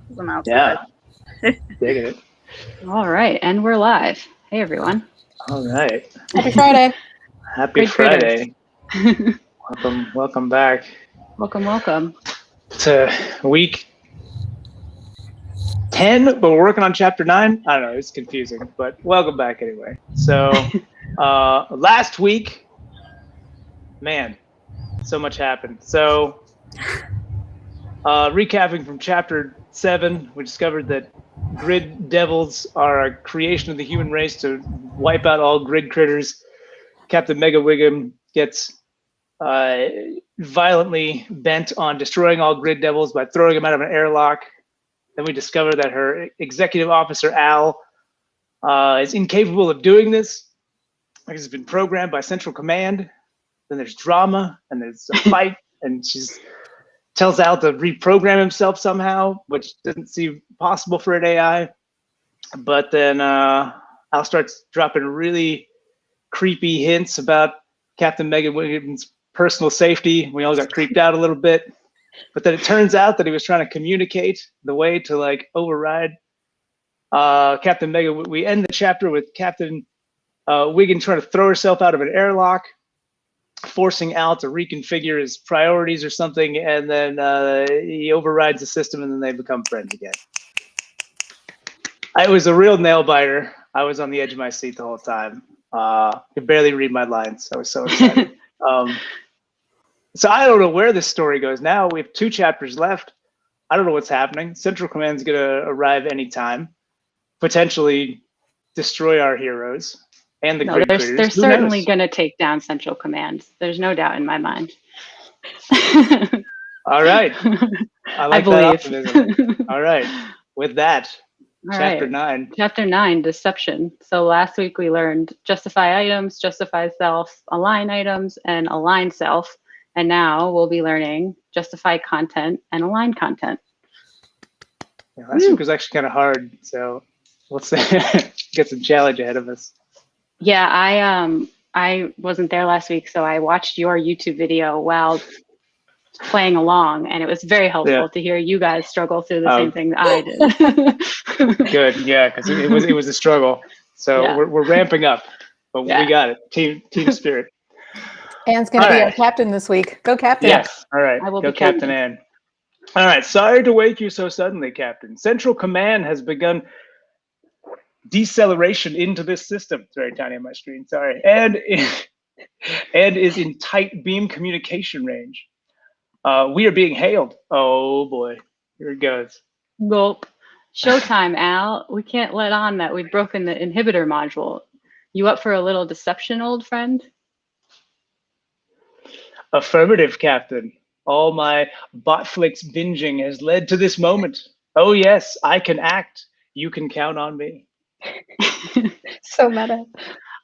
Yeah, digging it. All right, and we're live. Hey, everyone. All right. Happy Friday. Happy Grid Friday. critters. Welcome back Welcome. to week 10, but we're working on chapter 9. I don't know, it's confusing, but welcome back anyway. So last week, man, so much happened. So recapping from chapter 7, we discovered that grid devils are a creation of the human race to wipe out all grid critters. Captain Mega Wiggum gets violently bent on destroying all grid devils by throwing them out of an airlock. Then we discover that her executive officer, Al, is incapable of doing this because it's been programmed by Central Command. Then there's drama, and there's a fight, and she tells Al to reprogram himself somehow, which doesn't seem possible for an AI. But then Al starts dropping really creepy hints about Captain Mega Wiggum's personal safety. We all got creeped out a little bit. But then it turns out that he was trying to communicate the way to like override Captain Mega. We end the chapter with Captain Wiggum trying to throw herself out of an airlock, forcing Al to reconfigure his priorities or something, and then he overrides the system, and then they become friends again. It was a real nail biter. I was on the edge of my seat the whole time. Could barely read my lines. I was so excited. So I don't know where this story goes now. We have 2 chapters left. I don't know what's happening. Central Command's going to arrive anytime, potentially destroy our heroes and the grid critters. They're certainly going to take down Central Command. There's no doubt in my mind. All right. I like that optimism. All right. With that, Chapter 9. Chapter 9, Deception. So last week we learned justify items, justify self, align items, and align self. And now we'll be learning justify content and align content. Yeah, last week was actually kind of hard, so let's get some challenge ahead of us. Yeah, I wasn't there last week, so I watched your YouTube video while playing along, and it was very helpful to hear you guys struggle through the same thing that I did. Good, yeah, because it was a struggle. So we're ramping up, but we got it. Team spirit. Anne's going to be our captain this week. Go, Captain. Yes. All right. I will Go, be Captain Anne. All right. Sorry to wake you so suddenly, Captain. Central Command has begun deceleration into this system. It's very tiny on my screen. Sorry. And is in tight beam communication range. We are being hailed. Oh boy. Here it goes. Gulp. Showtime, Al. We can't let on that we've broken the inhibitor module. You up for a little deception, old friend? Affirmative, Captain. All my botflix binging has led to this moment. Oh yes, I can act. You can count on me. So meta.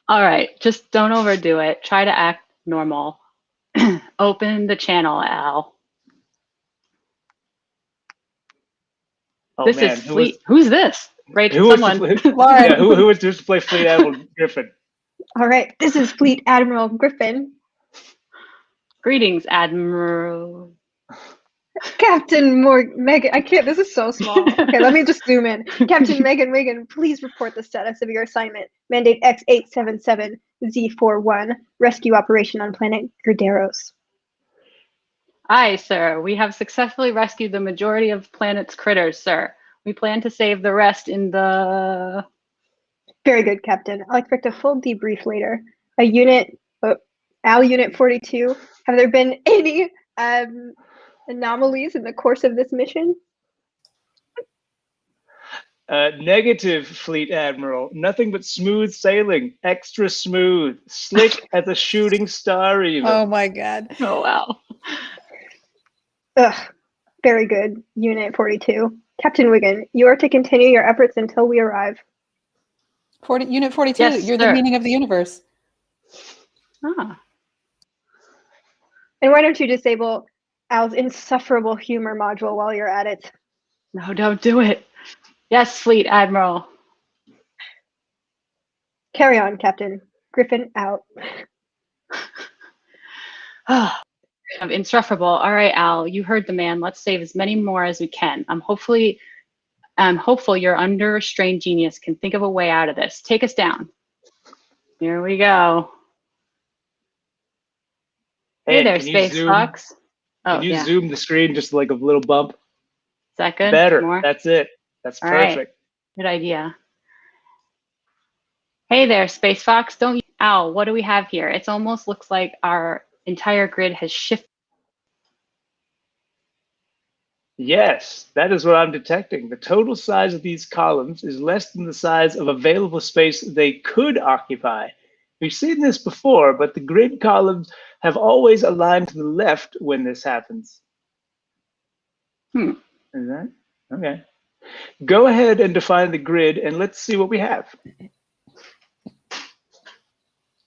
All right, just don't overdo it. Try to act normal. Open the channel, Al. Oh, this man. is Fleet. Who's this? Right, someone. Who was to play Fleet Admiral Griffin? All right, this is Fleet Admiral Griffin. Greetings, Admiral. Captain Megan, I can't, this is so small. Okay, let me just zoom in. Captain Megan Wiggum, please report the status of your assignment. Mandate X877Z41, rescue operation on planet Grideros. Aye, sir. We have successfully rescued the majority of planet's critters, sir. We plan to save the rest in the... Very good, Captain. I'll expect a full debrief later. Al Unit 42, have there been any anomalies in the course of this mission? Negative, Fleet Admiral. Nothing but smooth sailing. Extra smooth. Slick as a shooting star even. Oh my God. Oh, wow. Ugh. Very good, Unit 42. Captain Wiggum, you are to continue your efforts until we arrive. Unit 42, yes, you're sir. The meaning of the universe. Ah. And why don't you disable Al's insufferable humor module while you're at it? No, don't do it. Yes, Fleet Admiral. Carry on, Captain. Griffin out. Insufferable. All right, Al, you heard the man. Let's save as many more as we can. Hopefully I'm hopeful your under-restrained genius can think of a way out of this. Take us down. Here we go. Hey there, Space Fox. Can you zoom the screen just like a little bump? Is that good? Better. More? That's it. That's All perfect. Right. Good idea. Hey there, Space Fox. Don't you? Ow, what do we have here? It almost looks like our entire grid has shifted. Yes, that is what I'm detecting. The total size of these columns is less than the size of available space they could occupy. We've seen this before, but the grid columns have always aligned to the left when this happens. Is that? Okay. Go ahead and define the grid, and let's see what we have.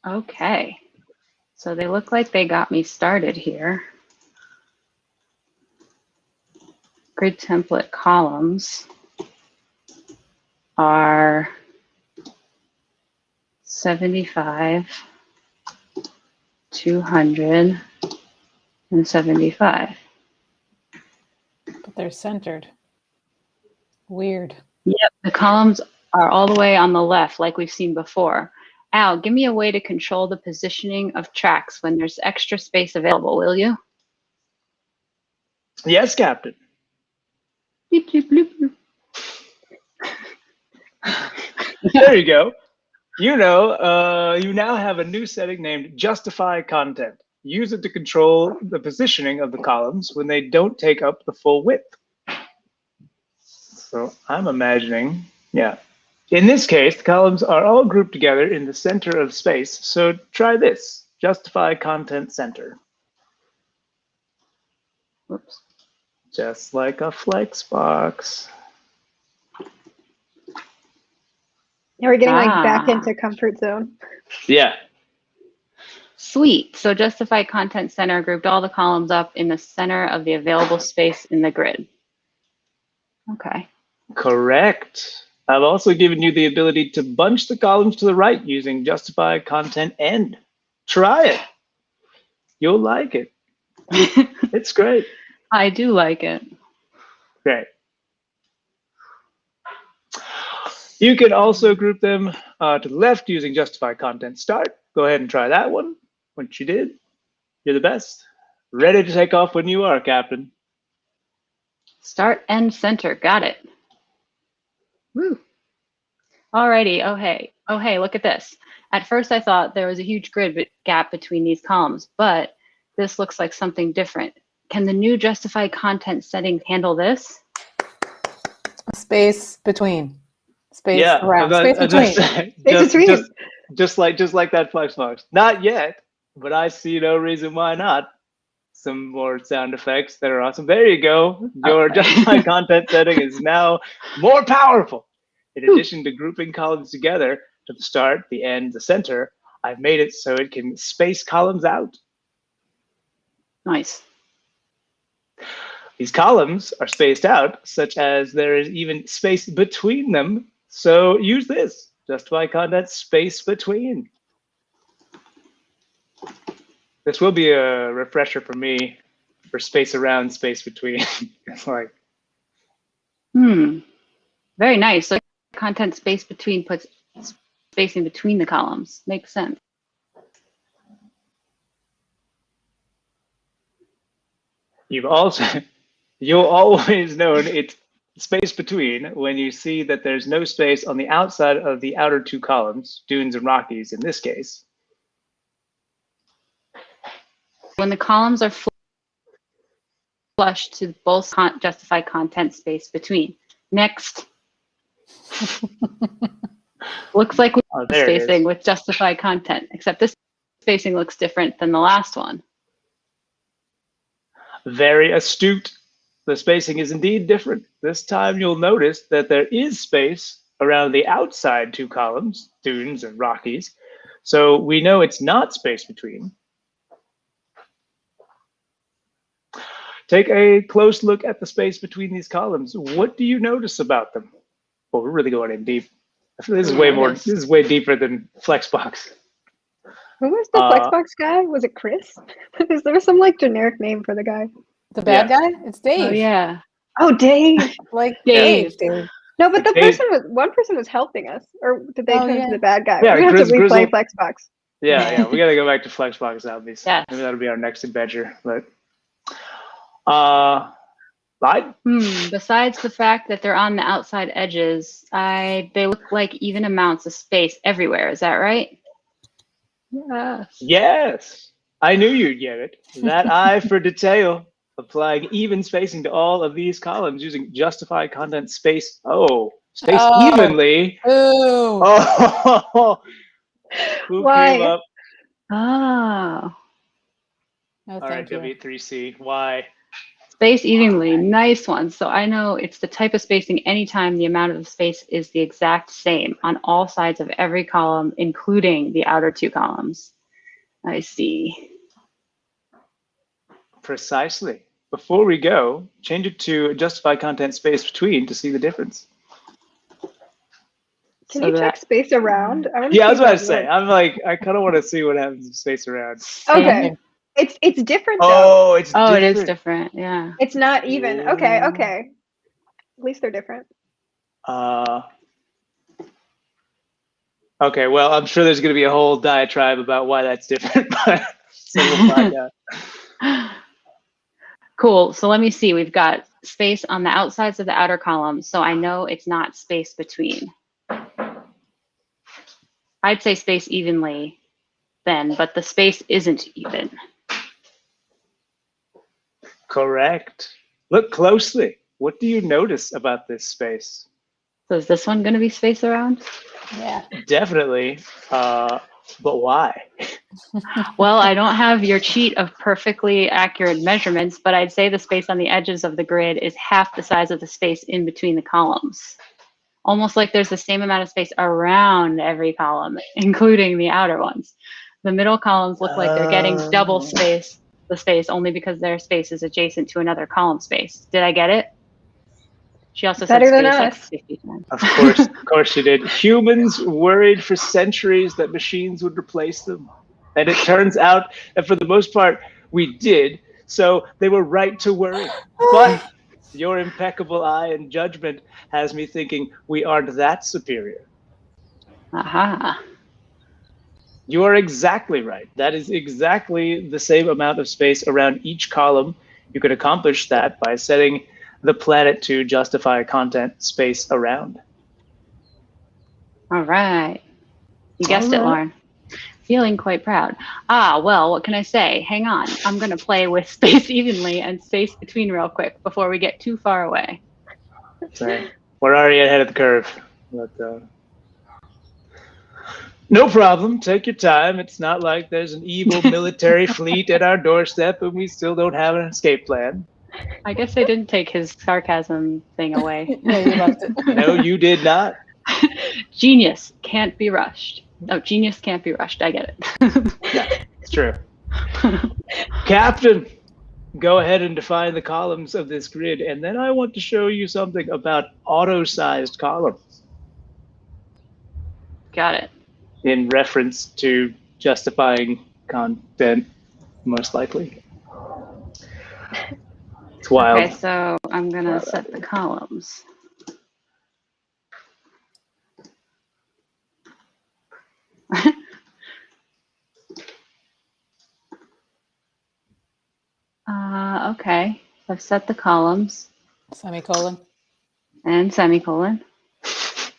Okay. So they look like they got me started here. Grid template columns are 75, 200, and 75. But they're centered. Weird. Yep, the columns are all the way on the left, like we've seen before. Al, give me a way to control the positioning of tracks when there's extra space available, will you? Yes, Captain. Bloop, bloop, bloop, bloop. There you go. You know, you now have a new setting named Justify Content. Use it to control the positioning of the columns when they don't take up the full width. So I'm imagining, yeah. In this case, the columns are all grouped together in the center of space. So try this, Justify Content Center. Whoops. Just like a flex box. Now we're getting like back into comfort zone. Yeah. Sweet. So Justify Content Center grouped all the columns up in the center of the available space in the grid. Okay. Correct. I've also given you the ability to bunch the columns to the right using Justify Content End. Try it. You'll like it. It's great. I do like it. Great. You can also group them to the left using Justify Content Start. Go ahead and try that one. Once you did, you're the best. Ready to take off when you are, Captain. Start, end, center. Got it. Woo. Alrighty. Oh, hey. Oh, hey, look at this. At first, I thought there was a huge grid gap between these columns, but this looks like something different. Can the new Justify Content settings handle this? Space between. Space Yeah, around. Space between. Space between. Just like that flex box. Not yet, but I see no reason why not. Some more sound effects that are awesome. There you go. Your Justify Content setting is now more powerful. In addition to grouping columns together to the start, the end, the center, I've made it so it can space columns out. Nice. These columns are spaced out such as there is even space between them. So use this, Justify Content Space Between. This will be a refresher for me for space around, space between. It's like, Very nice. So content space between puts spacing between the columns. Makes sense. you'll always known it's space between when you see that there's no space on the outside of the outer two columns, dunes and rockies in this case. When the columns are flush to both justify content space between. Next. Looks like we're spacing with justify content, except this spacing looks different than the last one. Very astute. The spacing is indeed different. This time you'll notice that there is space around the outside two columns, dunes and rockies. So we know it's not space between. Take a close look at the space between these columns. What do you notice about them? Well, we're really going in deep. This is way more. This is way deeper than Flexbox. Who was the Flexbox guy? Was it Chris? There was some like generic name for the guy. The bad guy? It's Dave. Oh yeah. Oh, Dave. Like Dave. Dave. No, but one person was helping us, or did they turn into the bad guy? Yeah, we have to replay Flexbox. Yeah, we gotta go back to Flexbox zombies. Yes. Maybe that'll be our next adventure. But besides the fact that they're on the outside edges, they look like even amounts of space everywhere. Is that right? Yes. Yes, I knew you'd get it. That eye for detail, applying even spacing to all of these columns using justify content space. Space evenly. Ooh. Oh, who came up? Oh. No, All right, W3C. Why? Space evenly, nice one. So I know it's the type of spacing anytime the amount of space is the exact same on all sides of every column, including the outer two columns. I see. Precisely. Before we go, change it to justify content space between to see the difference. Can you check space around? I was about to say. I'm like, I kind of want to see what happens with space around. Okay. It's different though. It is different. Yeah. It's not even. Okay. At least they're different. Okay, well, I'm sure there's going to be a whole diatribe about why that's different, but so we'll find out. Cool. So let me see. We've got space on the outsides of the outer column, so I know it's not space between. I'd say space evenly then, but the space isn't even. Correct. Look closely. What do you notice about this space? So is this one going to be space around? Yeah. Definitely. But why? Well, I don't have your cheat of perfectly accurate measurements, but I'd say the space on the edges of the grid is half the size of the space in between the columns. Almost like there's the same amount of space around every column, including the outer ones. The middle columns look like they're getting double the space only because their space is adjacent to another column space. Did I get it? She also said space like 50 times. Of course she did. Humans worried for centuries that machines would replace them. And it turns out that for the most part, we did. So they were right to worry. But your impeccable eye and judgment has me thinking we aren't that superior. Aha. You are exactly right. That is exactly the same amount of space around each column. You could accomplish that by setting the planet to justify content space around. All right. You guessed it, Lauren. Feeling quite proud. Well, what can I say? Hang on. I'm going to play with space evenly and space between real quick before we get too far away. Sorry. We're already ahead of the curve. But, no problem. Take your time. It's not like there's an evil military fleet at our doorstep and we still don't have an escape plan. I guess I didn't take his sarcasm thing away. No, you left it. No, you did not. Genius can't be rushed. No, genius can't be rushed. I get it. Yeah, it's true. Captain, go ahead and define the columns of this grid, and then I want to show you something about auto-sized columns. Got it. In reference to justifying content, most likely. It's wild. Okay, so I'm going to set the columns. Okay, I've set the columns. Semicolon. And semicolon. Does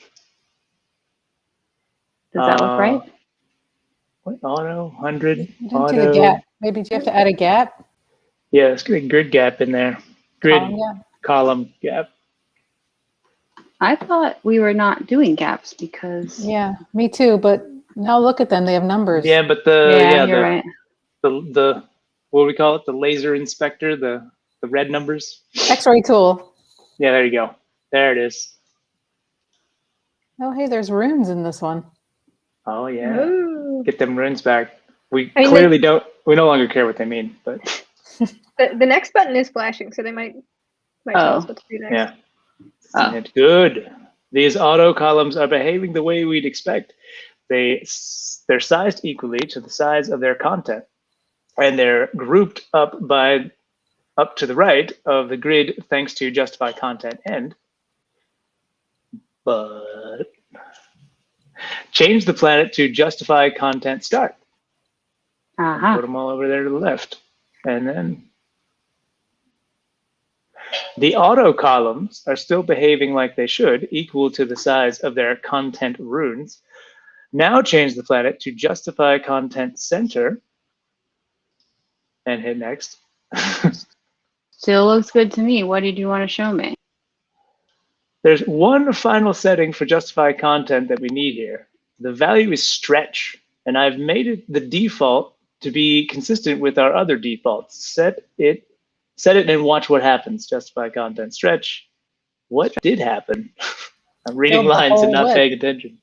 that look right? What, auto, 100, auto. To the gap. Maybe do you have to add a gap? Yeah, let's get a grid gap in there. Grid column gap. I thought we were not doing gaps because... Yeah, me too, but now look at them. They have numbers. Yeah, but you're right. The what do we call it? The laser inspector, the red numbers. X-ray tool. Yeah, there you go. There it is. Oh, hey, there's runes in this one. Oh yeah. Ooh. Get them runes back. We clearly don't. We no longer care what they mean, but the next button is flashing, so they might tell us what to do next. Yeah. Good. These auto columns are behaving the way we'd expect. They're sized equally to the size of their content, and they're grouped up to the right of the grid thanks to justify content end. But change the planet to justify content start. Uh-huh. Put them all over there to the left. And then the auto columns are still behaving like they should, equal to the size of their content runes. Now change the planet to justify content center and hit next. Still looks good to me. What did you want to show me? There's one final setting for justify content that we need here. The value is stretch, and I've made it the default to be consistent with our other defaults. Set it and watch what happens. Justify content stretch. What did happen? I'm reading lines and not paying attention.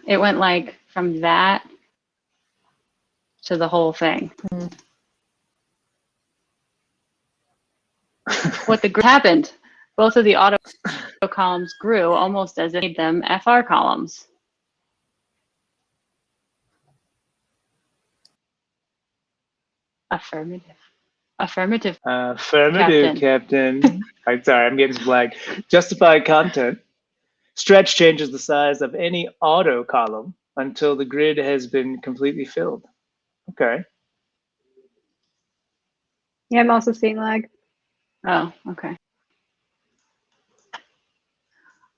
It went like from that to the whole thing. What the grid happened? Both of the auto columns grew almost as if made them FR columns. Affirmative. Affirmative. Affirmative, Captain. I'm sorry, I'm getting blank. Justify content. Stretch changes the size of any auto column until the grid has been completely filled. Okay. Yeah, I'm also seeing lag. Oh, okay.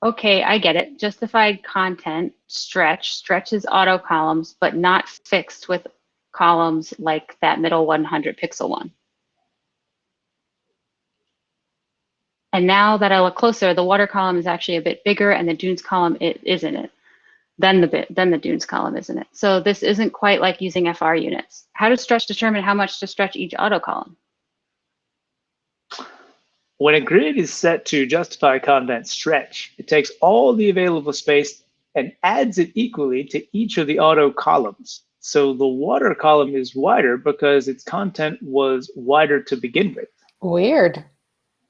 Okay, I get it. Justified content, stretch. Stretch is auto columns, but not fixed with columns like that middle 100 pixel one. And now that I look closer, the water column is actually a bit bigger and the dunes column isn't it. Then the dunes column isn't it. So this isn't quite like using FR units. How does stretch determine how much to stretch each auto column? When a grid is set to justify content stretch, it takes all the available space and adds it equally to each of the auto columns. So the water column is wider because its content was wider to begin with. Weird.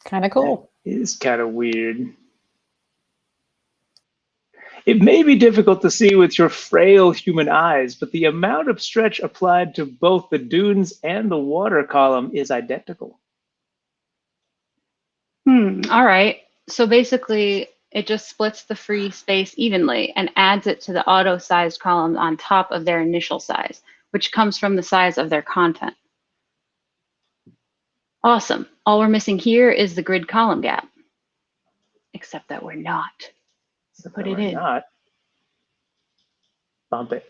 Kind of cool. It is kind of weird. It may be difficult to see with your frail human eyes, but the amount of stretch applied to both the dunes and the water column is identical. All right. So basically, it just splits the free space evenly and adds it to the auto-sized column on top of their initial size, which comes from the size of their content. Awesome. All we're missing here is the grid column gap, except that we're not. So put it in. Not. Bump it.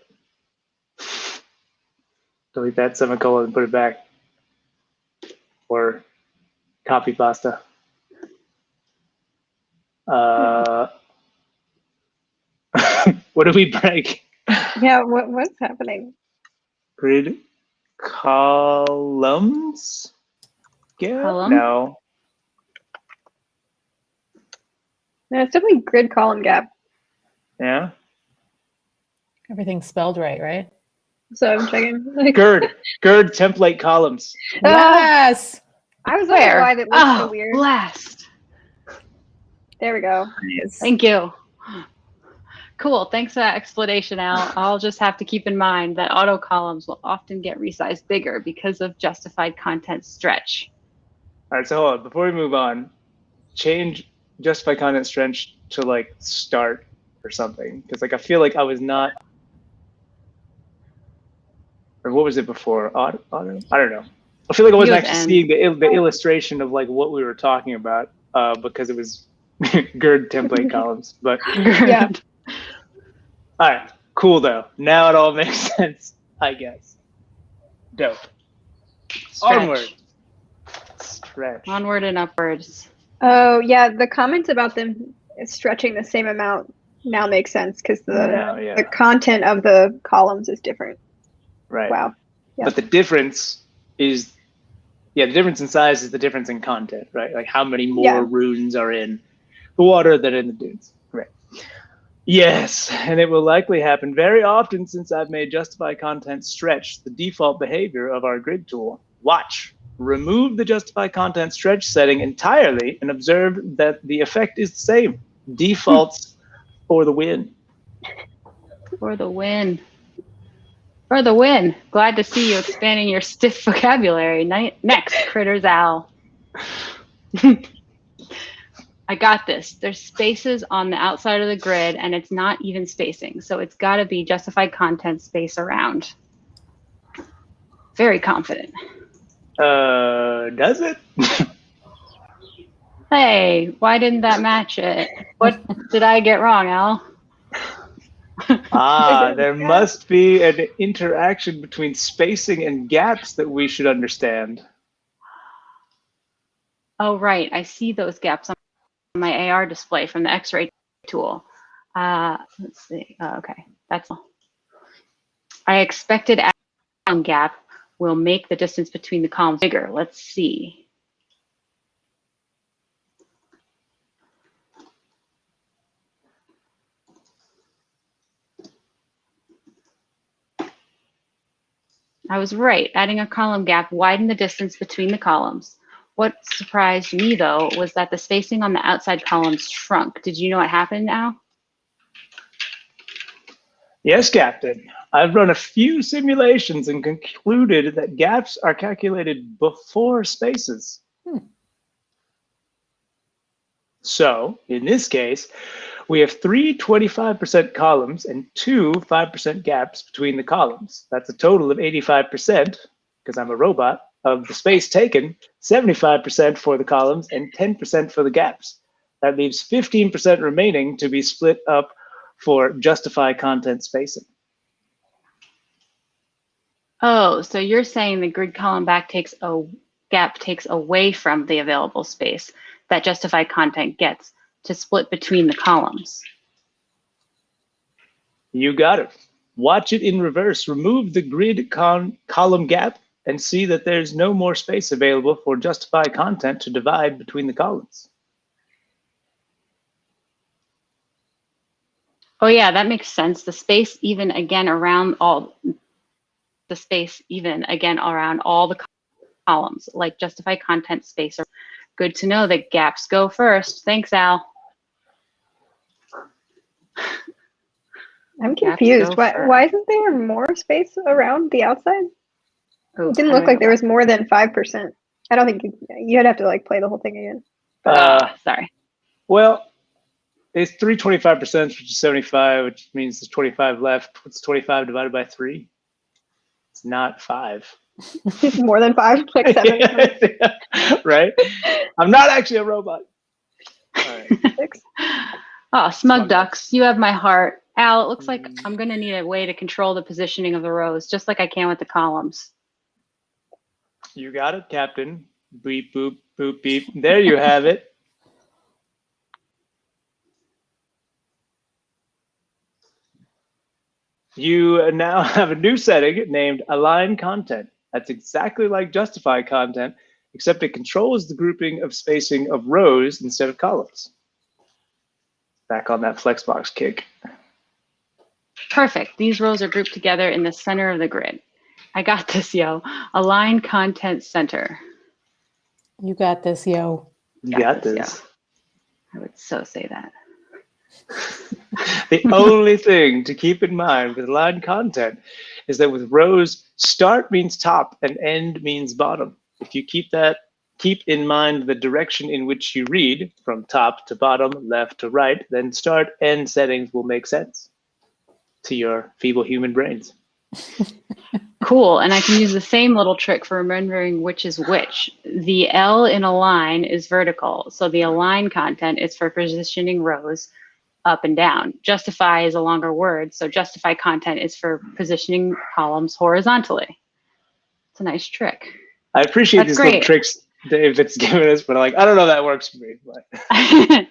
Delete that semicolon and put it back. Or copy pasta. What do we break? Yeah, what's happening? Grid columns? Column? No. No, it's definitely grid column gap. Yeah. Everything's spelled right, right? So I'm checking. Like, GERD template columns. Yes. I was wondering why that looks so Oh, weird. blast. There we go. Thank you. Cool. Thanks for that explanation, Al. I'll just have to keep in mind that auto columns will often get resized bigger because of justified content stretch. All right, so hold on. Before we move on, change justify content stretch to like start or something. Because like I feel like I was not, or what was it before? Auto? I don't know. I feel like I wasn't actually seeing the illustration of like what we were talking about because it was GERD template columns. But Yeah. All right, cool though. Now it all makes sense, I guess. Dope. Stretch. Onward. Stretch. Onward and upwards. Oh, yeah. The comments about them stretching the same amount now makes sense because the content of the columns is different. Right. Wow. Yeah. But the difference is, the difference in size is the difference in content, right? Like how many more runes are in the water than in the dunes. Right. Yes, and it will likely happen very often since I've made justify content stretch the default behavior of our grid tool. Watch. Remove the justify content stretch setting entirely and observe that the effect is the same. Defaults for the win. For the win. For the win. Glad to see you expanding your stiff vocabulary. Next, Critters Al. I got this. There's spaces on the outside of the grid, and it's not even spacing. So it's got to be justified content space around. Very confident. Does it? Hey, why didn't that match it? What did I get wrong, Al? There must be an interaction between spacing and gaps that we should understand. Oh, right. I see those gaps on my AR display from the X-ray tool. Let's see. Oh, okay, that's all. I expected gap will make the distance between the columns bigger. Let's see. I was right. Adding a column gap widened the distance between the columns. What surprised me, though, was that the spacing on the outside columns shrunk. Did you know what happened, Al? Yes, Captain. I've run a few simulations and concluded that gaps are calculated before spaces. So, in this case, we have 3 25% columns and 2 5% gaps between the columns. That's a total of 85%, because I'm a robot, of the space taken, 75% for the columns and 10% for the gaps. That leaves 15% remaining to be split up for justify content spacing. Oh, so you're saying the grid column gap takes away from the available space that justify content gets to split between the columns. You got it. Watch it in reverse. Remove the grid column gap and see that there's no more space available for justify content to divide between the columns. Oh yeah, that makes sense. The space even again around all the columns, like justify content space. Good to know that gaps go first. Thanks, Al. I'm confused. Why isn't there more space around the outside? Ooh, it didn't look like there was more than 5%. I don't think you'd have to like play the whole thing again. Sorry. Well, it's 3 25%, which is 75, which means there's 25 left. What's 25 divided by 3? It's not 5. More than 5, like 7. Right? I'm not actually a robot. All right. 6. Oh, smug ducks, you have my heart. Al, it looks like I'm going to need a way to control the positioning of the rows, just like I can with the columns. You got it, Captain. Beep, boop, boop, beep. There you have it. You now have a new setting named Align Content. That's exactly like Justify Content, except it controls the grouping of spacing of rows instead of columns. Back on that Flexbox kick. Perfect. These rows are grouped together in the center of the grid. I got this, yo. Align Content Center. You got this, yo. You got this. Yo. I would so say that. The only thing to keep in mind with Align Content is that with rows, start means top and end means bottom. If you keep in mind the direction in which you read, from top to bottom, left to right, then start end settings will make sense to your feeble human brains. Cool, and I can use the same little trick for remembering which is which. The L in align is vertical, so the align content is for positioning rows up and down. Justify is a longer word, so justify content is for positioning columns horizontally. It's a nice trick. I appreciate these little tricks Dave that's given us, but like, I don't know if that works for me. But.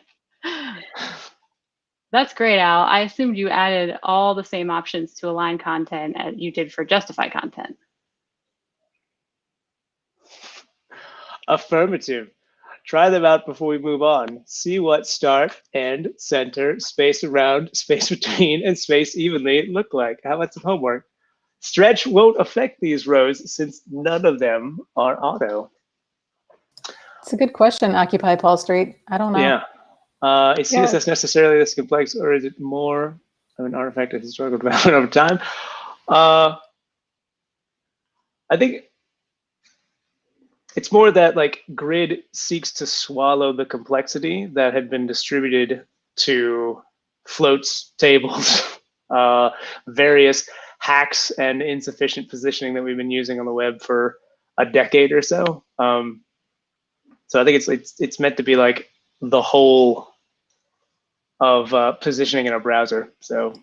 That's great, Al. I assumed you added all the same options to align content as you did for justify content. Affirmative. Try them out before we move on. See what start, end, center, space around, space between, and space evenly look like. How about some homework? Stretch won't affect these rows since none of them are auto. It's a good question, Occupy Paul Street. I don't know. Yeah. Is CSS necessarily this complex, or is it more of an artifact of historical development over time? I think it's more that like Grid seeks to swallow the complexity that had been distributed to floats, tables, various hacks and insufficient positioning that we've been using on the web for a decade or so. So I think it's meant to be like the whole of positioning in a browser. So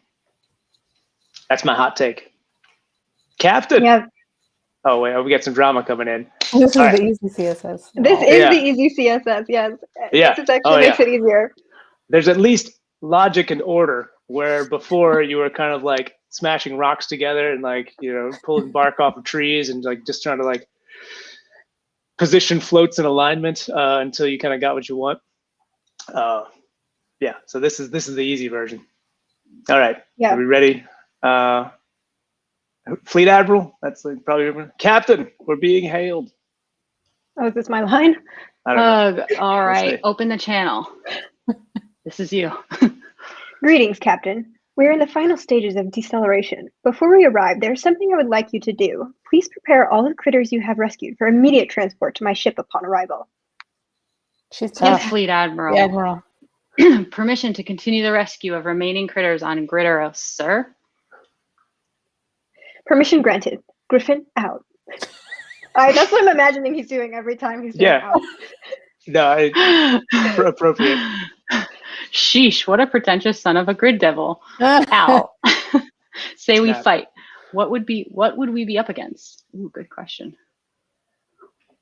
that's my hot take. Captain. Yeah. Oh wait, we got some drama coming in. This is All right. the easy CSS. This is the easy CSS, yes. Yeah. This actually makes it easier. There's at least logic and order, where before you were kind of like smashing rocks together and like, you know, pulling bark off of trees and like just trying to like position floats in alignment until you kind of got what you want. Yeah, so this is the easy version. All right, yeah. Are we ready? Fleet Admiral, that's like probably Captain. We're being hailed. Oh, is this my line? I don't know. All right, open the channel. This is you. Greetings, Captain. We're in the final stages of deceleration. Before we arrive, there's something I would like you to do. Please prepare all the critters you have rescued for immediate transport to my ship upon arrival. She's tough. Yes, Fleet Admiral. The Admiral. Permission to continue the rescue of remaining critters on Grideros, sir. Permission granted. Griffin out. That's what I'm imagining he's doing every time he's doing out. No, appropriate. Sheesh, what a pretentious son of a grid devil. Ow. Say we fight. What would we be up against? Ooh, good question.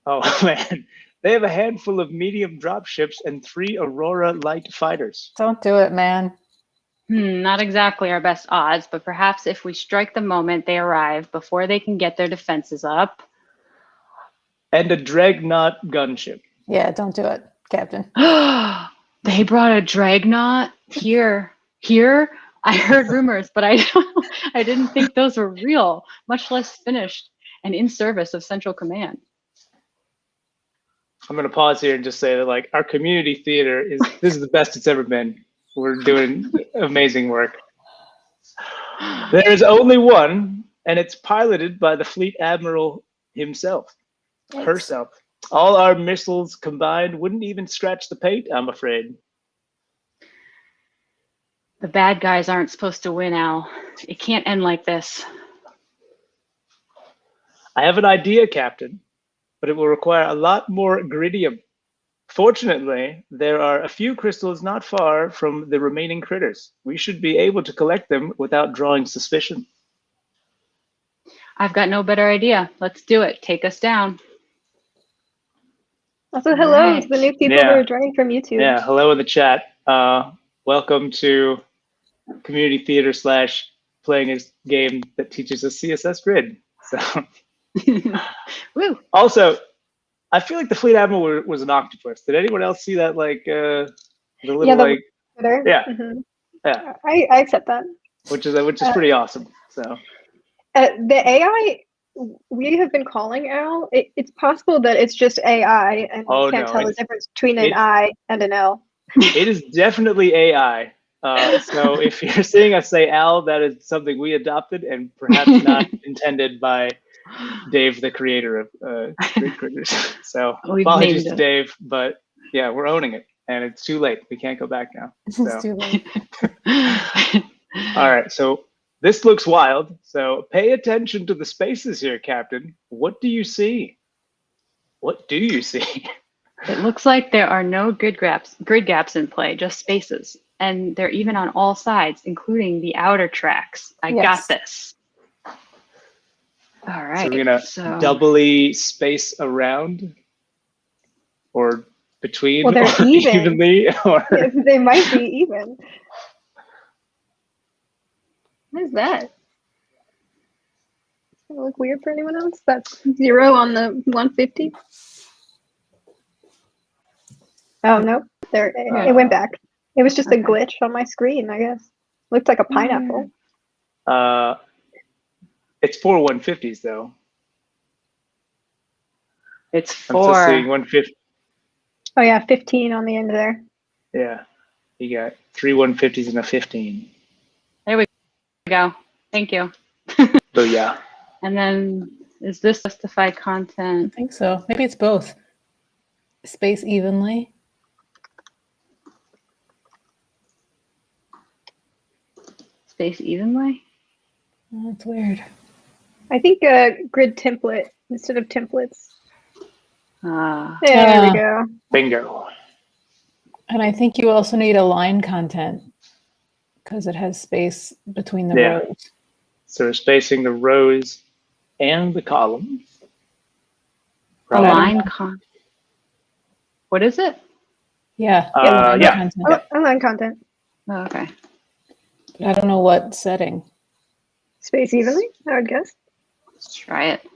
Oh man. They have a handful of medium dropships and 3 Aurora light fighters. Don't do it, man. Not exactly our best odds, but perhaps if we strike the moment they arrive before they can get their defenses up. And a dreadnought gunship. Yeah, don't do it, Captain. They brought a dreadnought here. I heard rumors, but I didn't think those were real, much less finished and in service of Central Command. I'm gonna pause here and just say that like our community theater this is the best it's ever been. We're doing amazing work. There's only one, and it's piloted by the Fleet Admiral himself, herself. All our missiles combined wouldn't even scratch the paint, I'm afraid. The bad guys aren't supposed to win, Al. It can't end like this. I have an idea, Captain, but it will require a lot more gridium. Fortunately, there are a few crystals not far from the remaining critters. We should be able to collect them without drawing suspicion. I've got no better idea. Let's do it. Take us down. Also, hello to the new people who are joining from YouTube. Yeah, hello in the chat. Welcome to community theater / playing a game that teaches us CSS Grid. So, Woo. Also, I feel like the Fleet Admiral was an octopus. Did anyone else see that? Like the little like Mm-hmm. Yeah. I accept that. Which is pretty awesome. So the AI we have been calling Al. It's possible that it's just AI and you can't tell the difference between an I and an L. It is definitely AI. So if you're seeing us say Al, that is something we adopted and perhaps not intended by Dave, the creator of Grid Critters. So apologies to Dave, but yeah, we're owning it, and it's too late. We can't go back now. So. It's too late. All right, so this looks wild. So pay attention to the spaces here, Captain. What do you see? What do you see? It looks like there are no grid gaps in play, just spaces. And they're even on all sides, including the outer tracks. I got this. All right. So we're gonna doubly space around or between or evenly or they might be even. What is that? Does it look weird for anyone else? That's 0 on the 150. Oh no, there it went back. It was just a glitch on my screen, I guess. Looked like a pineapple. It's 4 150s though. It's 4. I'm still seeing 150. Oh yeah, 15 on the end there. Yeah, you got 3 150s and a 15. There we go. Thank you. So yeah. And then Is this justify I content? think so. Maybe it's both. Space evenly. Space evenly? Oh, that's weird. I think grid template instead of templates. Ah, There we go. Bingo. And I think you also need align content because it has space between the Yeah. rows. So we're spacing the rows and the columns. Right. align con. What is it? Yeah. Yeah. Content. Oh, align content. Oh, okay. I don't know what setting. Space evenly, I would guess. Let's try it.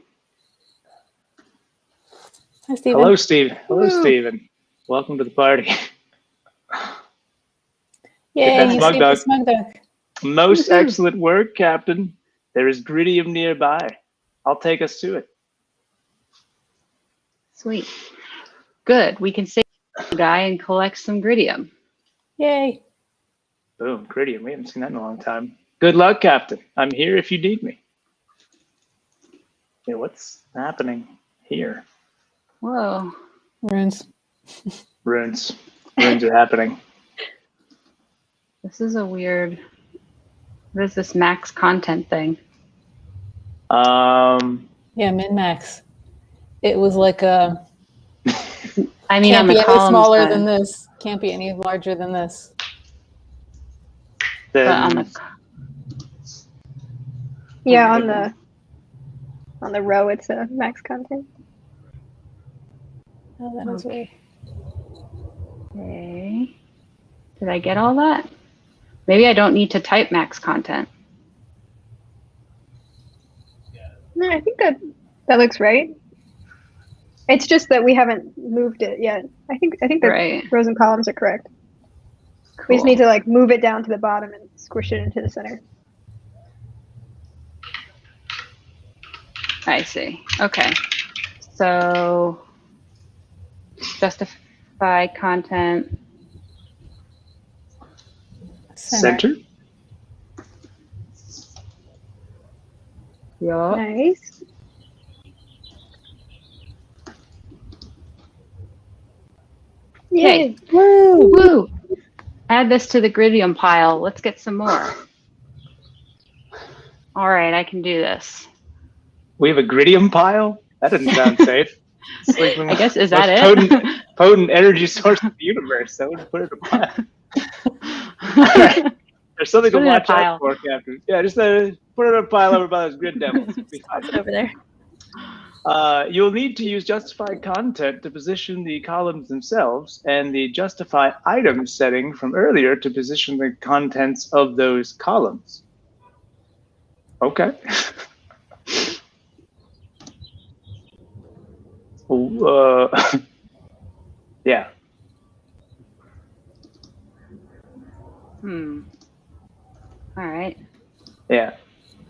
Hi, Stephen. Hello, Steve. Hello, Woo. Stephen. Welcome to the party. Yay, That's you Smug saved Dog. the smug dog. Most Woohoo. excellent work, Captain. There is Gridium nearby. I'll take us to it. Sweet. Good. We can save the guy and collect some Gridium. Yay. Boom, Gridium. We haven't seen that in a long time. Good luck, Captain. I'm here if you need me. Okay, what's happening here? Whoa. Runes. Runes. Runes are happening. This is a weird. What is this max content thing? Yeah, min-max. It was like a... I mean, Can't on be the any columns, smaller but, than this. Can't be any larger than this. but on Then the Yeah, Okay. on the row it's a max content. Oh, that is weird. Okay. Did I get all that? Maybe I don't need to type max content. No, I think that looks right. It's just that we haven't moved it yet. I think the Right. rows and columns are correct. We just Cool. need to like move it down to the bottom and squish it into the center. I see. Okay. So justify content. center. Yup. Nice. Yay! Woo! Woo! Add this to the Gridium pile. Let's get some more. All right, I can do this. We have a Gridium pile? That doesn't sound safe. It's like the I guess, is most that it? potent energy source in the universe. I would put it in a pile. There's something Put to it in a watch out pile. for, Captain. Yeah, just put it in a pile over by those grid devils. It'll be fine. Put it over there. You'll need to use justify content to position the columns themselves and the justify items setting from earlier to position the contents of those columns. Okay. Yeah. All right. Yeah.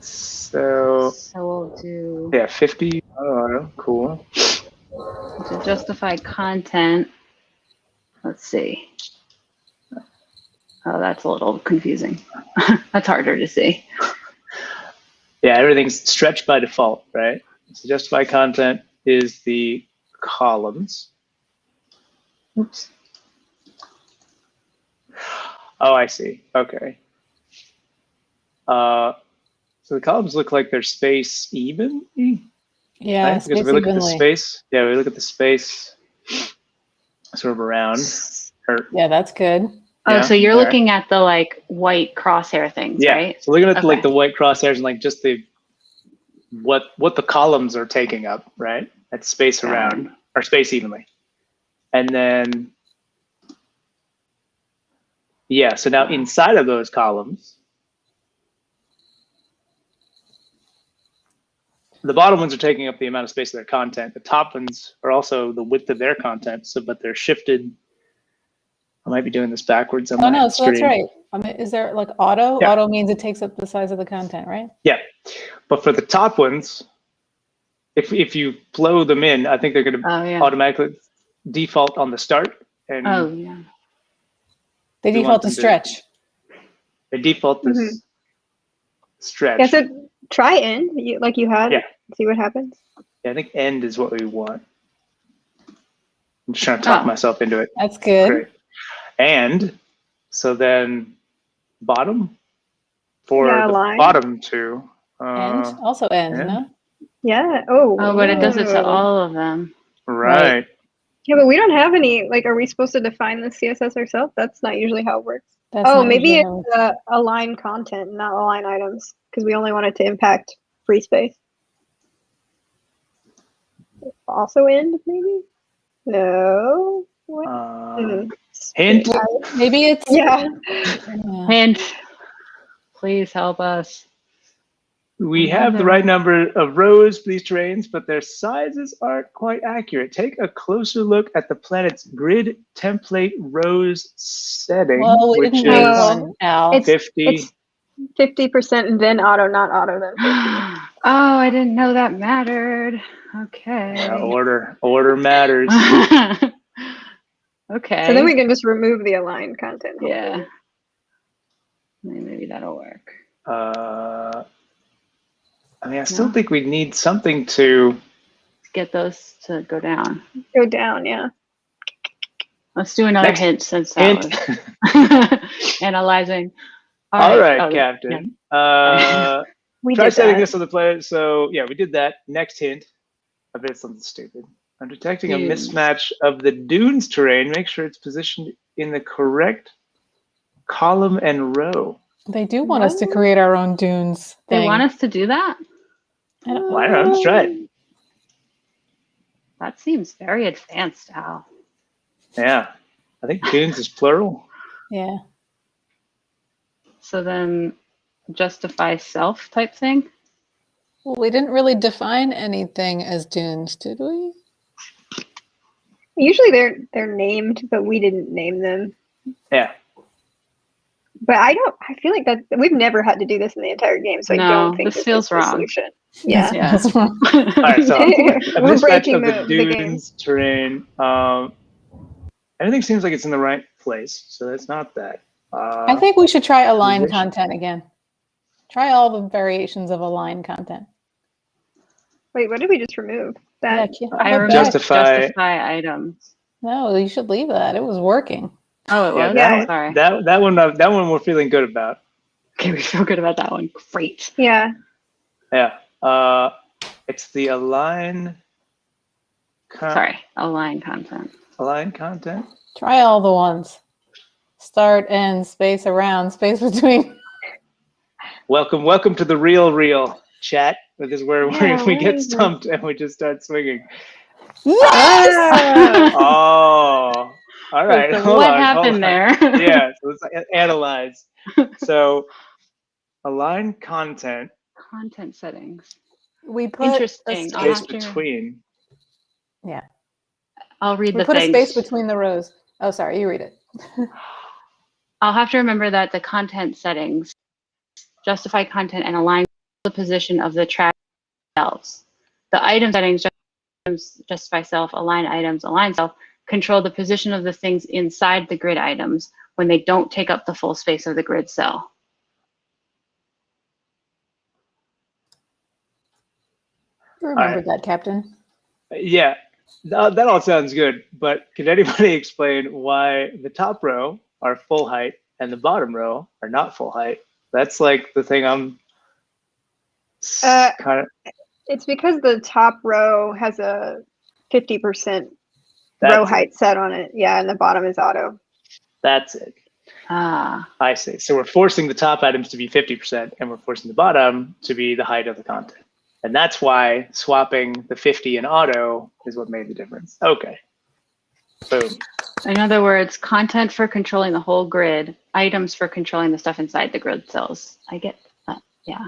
So we'll do yeah, 50. Oh, cool. to justify content. Let's see. Oh, that's a little confusing. That's harder to see. Yeah, everything's stretched by default, right? So justify content is the columns. Oops. Oh, I see. Okay. So the columns look like they're space even. Yeah, Right? Because space if we look at the evenly. space, yeah, we look at the space sort of around. Or, Yeah, that's good. Oh, yeah, so you're all right. looking at the like white crosshair things, Yeah. right? So looking at like Okay. the white crosshairs and like just the what the columns are taking up, right? That's space Got around or space evenly. And then yeah, so now inside of those columns, the bottom ones are taking up the amount of space of their content. The top ones are also the width of their content, so but they're shifted. I might be doing this backwards on Oh, my no, so screen. that's right. I mean, is there like auto? Yeah. Auto means it takes up the size of the content, right? Yeah, but for the top ones, if you flow them in, I think they're going to Oh, yeah. automatically default on the start. And Oh, yeah. They We default want to them to- stretch. they default this stretch. Yeah, so try end like you had. Yeah. See what happens. Yeah, I think end is what we want. I'm just trying to talk myself into it. That's good. Great. And so then bottom for Yeah, the line. bottom two. End, also end, end. no? Yeah. Oh. Oh, but it does it to all of them. Right. Yeah, but we don't have any. Like, are we supposed to define the CSS ourselves? That's not usually how it works. That's Oh, not maybe usually it's align content, not align items, because we only want it to impact free space. Also end, maybe? No. What? Hint. maybe it's Yeah. Hint. Please help us. We have the right number of rows for these terrains, but their sizes aren't quite accurate. Take a closer look at the planet's grid template rows setting, Well, we which didn't is make one, Al. 50. It's 50% and then auto, not auto, then 50. Oh, I didn't know that mattered. Okay. Yeah, order matters. Okay. So then we can just remove the aligned content. Yeah. Maybe that'll work. I mean, I still think we need something to get those to go down. Go down, yeah. Let's do another Next hint since that was analyzing. All right, Captain. Yeah. Try setting this on the planet. So yeah, we did that. Next hint. I bet it's something stupid. I'm detecting a mismatch of the dunes terrain. Make sure it's positioned in the correct column and row. They do want us to create our own dunes thing. They want us to do that? Why not? Let's try it. That seems very advanced, Al. Yeah. I think dunes is plural. Yeah. So then justify self type thing? Well, we didn't really define anything as dunes, did we? Usually they're named, but we didn't name them. Yeah. But I feel like that we've never had to do this in the entire game, so I don't think this feels wrong. Solution. Yeah. All right, so We're breaking the the dunes terrain. Everything seems like it's in the right place, so that's not that. I think we should try align content again. Try all the variations of align content. Wait, what did we just remove? That I removed justify items. No, you should leave that. It was working. Oh, it was? Yeah, sorry. That one we're feeling good about. Okay, we feel good about that one. Great. Yeah. Yeah. It's the align. Align content. Align content. Try all the ones. Start, end, space around, space between. Welcome to the real chat. This is where we get stumped and we just start swinging. Yes! Oh. All right. So what happened there? Yeah. So let's analyze. So align content. Content settings. We put interesting. Space between. Yeah. I'll read we the put things. a space between the rows. Oh, sorry, you read it. I'll have to remember that the content settings justify content and align the position of the track themselves. The item settings justify self, align items, align self, control the position of the things inside the grid items when they don't take up the full space of the grid cell. You remembered that, Captain. Yeah, that all sounds good, but can anybody explain why the top row are full height and the bottom row are not full height? That's like the thing I'm kind of... It's because the top row has a 50% row height set on it. Yeah, and the bottom is auto. That's it. Ah. I see. So we're forcing the top items to be 50% and we're forcing the bottom to be the height of the content. And that's why swapping the 50 in auto is what made the difference. Okay. Boom. In other words, content for controlling the whole grid, items for controlling the stuff inside the grid cells. I get that. Yeah.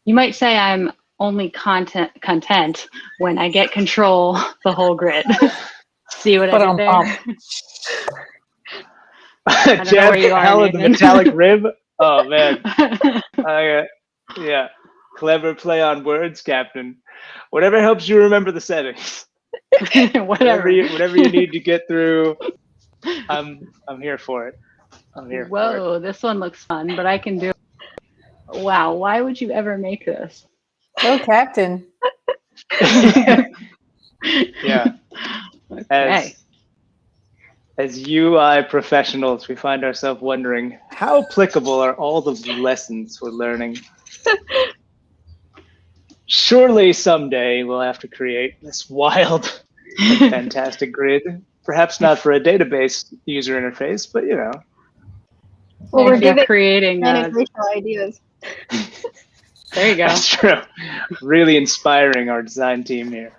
You might say I'm only content when I get control the whole grid. See what I did there? Jeff, hell of the metallic rib. Oh man. Yeah. Clever play on words, Captain. Whatever helps you remember the settings. whatever you need to get through. I'm here for it. I'm here for it. Whoa, this one looks fun, but I can do it. Wow, why would you ever make this? Go, Captain. Yeah. Okay. As UI professionals, we find ourselves wondering, how applicable are all the lessons we're learning? Surely someday we'll have to create this wild and fantastic grid. Perhaps not for a database user interface, but you know. Well, we're If you're giving creating integrational ideas. there you go. That's true. Really inspiring our design team here.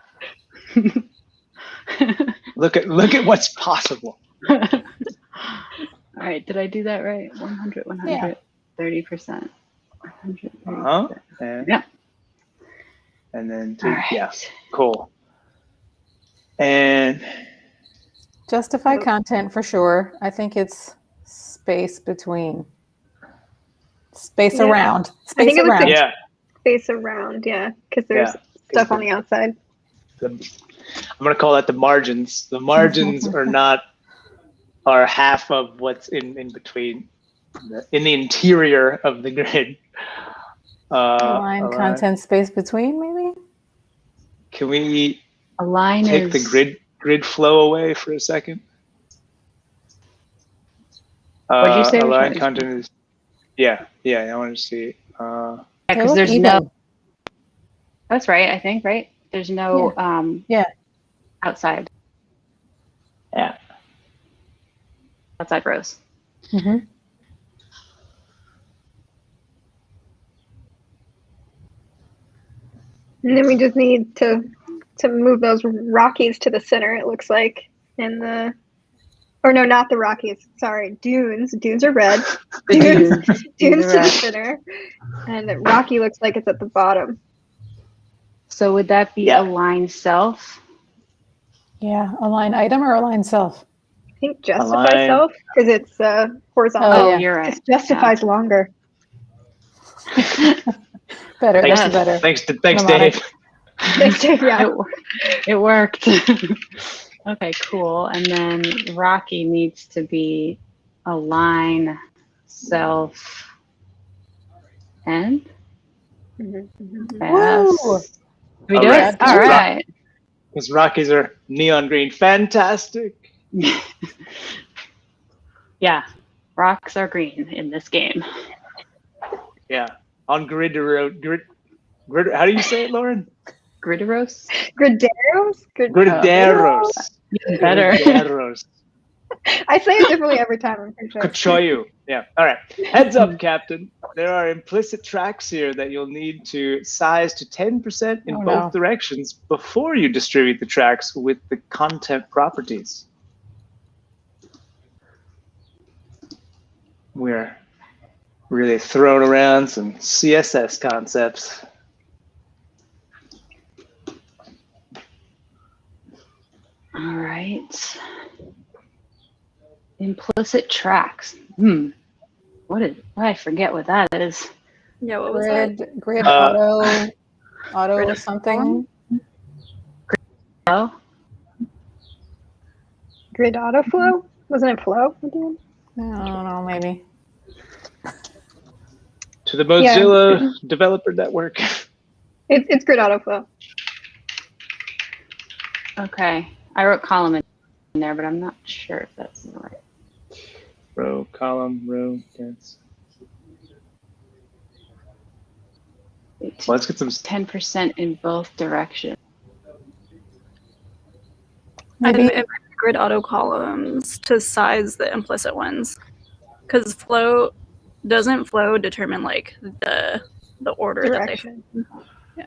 Look at what's possible. All right, did I do that right? 100, 100, 30%. 100, 30%. Yeah. And then Right. yeah, cool. And Justify content for sure. I think it's space between. Space around. I think Space it looks around. like yeah, space around, because there's stuff on the outside. I'm gonna call that the margins. The margins are half of what's in between, in the interior of the grid. Align content space between, maybe? Can we Align take the grid flow away for a second? What'd you say? Align content is, yeah, I want to see. Because there's no. That's right. I think right. There's no outside. Yeah. Outside rows. Mm-hmm. And then we just need to move those Rockies to the center, it looks like. Or no, not the Rockies. Sorry, dunes. Dunes are red. Dunes to the center. And the Rocky looks like it's at the bottom. So would that be align self? Yeah, align item or align self? I think justify self, because it's horizontal. Oh, you're right. It justifies longer. Better, Thanks, that's better. Thanks, Dave. Thanks, Dave. Yeah. It worked. Okay, cool. And then Rocky needs to be align self and Woo! We do it? All right. Because Rockies are neon green. Fantastic. Yeah, rocks are green in this game. Yeah. On grid, how do you say it, Lauren? Grideros? Grideros? Grideros. Better. Grideros. I say it differently every time, I'm pretty sure. Kachoyu. Yeah. All right. Heads up, Captain. There are implicit tracks here that you'll need to size to 10% in both directions before you distribute the tracks with the content properties. We're really throwing around some CSS concepts. All right. Implicit tracks. I forget what that is. Yeah, what was that? Grid auto something. Flow? Grid auto flow? Wasn't it flow? I don't know, maybe. To the Mozilla Developer Network. It's grid auto flow. Okay. I wrote column in there, but I'm not sure if that's right. Row, column, row, yes. Let's get some 10% in both directions. Maybe Grid auto columns to size the implicit ones, because flow doesn't flow determine like the order Direction. that they.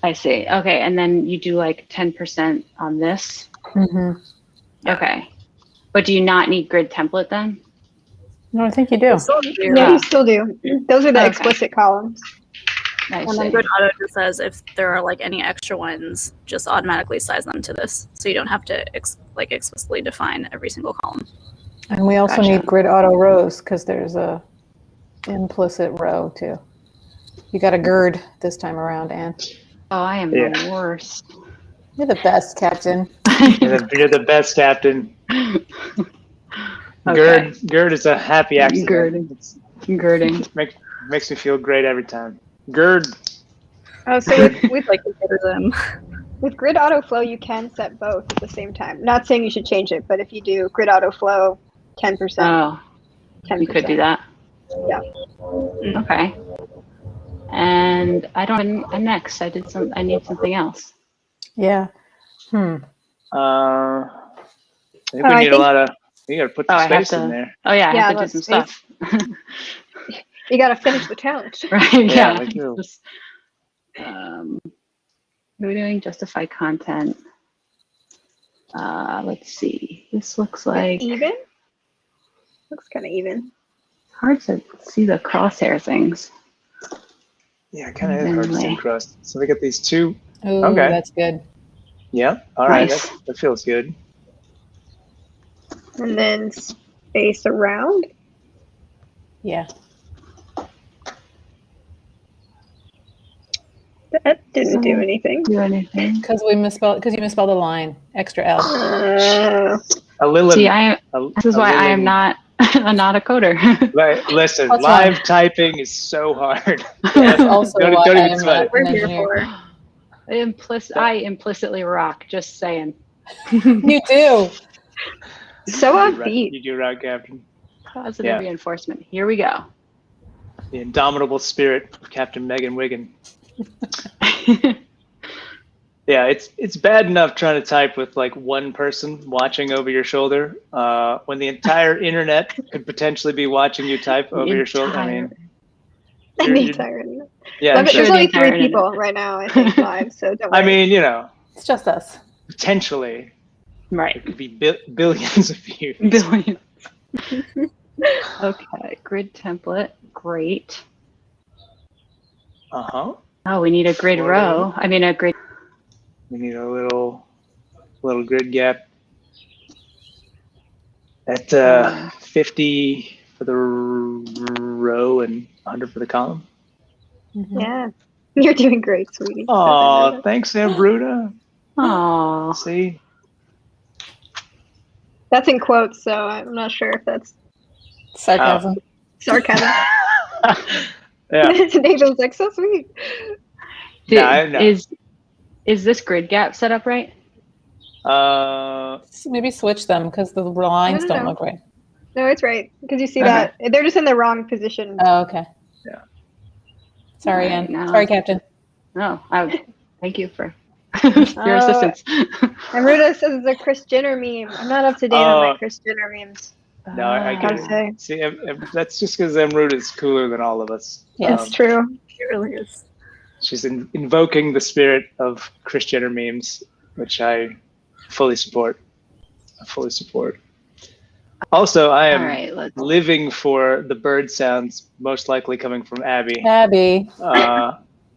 I see. Okay, and then you do like 10% on this. Mm-hmm. Okay, but do you not need grid template then? No, I think you do. Yeah, you still do. Those are the explicit columns. I And see. then grid auto just says if there are like any extra ones, just automatically size them to this, so you don't have to explicitly define every single column. And we also need grid auto rows because there's a implicit row too. You got a GERD this time around, Anne. Oh, I am the worst. You're the best, Captain. You're the best, Captain. Okay. GERD is a happy accident. Girding. Makes me feel great every time. Gerd. Oh, so We'd like to consider them. with grid auto flow, you can set both at the same time. Not saying you should change it, but if you do grid auto flow 10%, Oh, 10%. you could do that. Yeah. Okay. And I don't. I'm next. I need something else. Yeah. I think we need a lot of. You gotta put the I have space in to. there. Oh yeah, I Yeah, have to do that's some space. stuff. You got to finish the challenge. Right. Yeah, Yeah. we do. Just, we're doing justify content. Let's see. This looks like Even? Looks kind of even. hard to see the crosshair things. Yeah, kind of hard to see Anyway. across. So we got these two. Ooh, Okay. that's good. Yeah. All right. Nice. That feels good. And then space around. Yeah. That didn't do anything. Do anything? Because you misspelled a line. Extra L. A little. See, this is why I am not not a coder. Right. Listen, That's live fine. typing is so hard. That's also Don't why even I am sweat not it. We're an here engineer. for. I implicitly rock. Just saying. You do. So You upbeat. do right, Captain. Positive Yeah. reinforcement. Here we go. The indomitable spirit of Captain Megan Wiggin. Yeah, it's bad enough trying to type with like one person watching over your shoulder when the entire internet could potentially be watching you type over your shoulder. I mean, The entire internet. yeah, I'm There's sure. the only entire 3 people right now, I think, live, so don't worry. I mean, you know, It's just us. potentially it Right. could be billions of views. Billion. Okay. Grid template. Great. Uh-huh. Oh, we need a grid Sorry. row. I mean, a grid. We need a little grid gap at 50 for the row and 100 for the column. Mhm. Yeah. You're doing great, sweetie. Oh, thanks, Ambruta. Oh. See? That's in quotes, so I'm not sure if that's Sarcasm. sarcasm. Yeah. Nathan's like, so sweet. No. Is this grid gap set up right? Maybe switch them because the lines No. don't look right. No, it's right. Because you see Okay. that. They're just in the wrong position. Oh, okay. Yeah. Sorry, Alright, Ann. now- Sorry, Captain. No. Thank you for your assistance. And Ruda says it's a Kris Jenner meme. I'm not up to date on my Kris Jenner memes. No, I Gotta get say. it. See, that's just because Emruta is cooler than all of us. Yes. It's true. It really is. She's invoking the spirit of Kris Jenner memes, which I fully support. Also, I am All right, let's. living for the bird sounds most likely coming from Abby. Abby.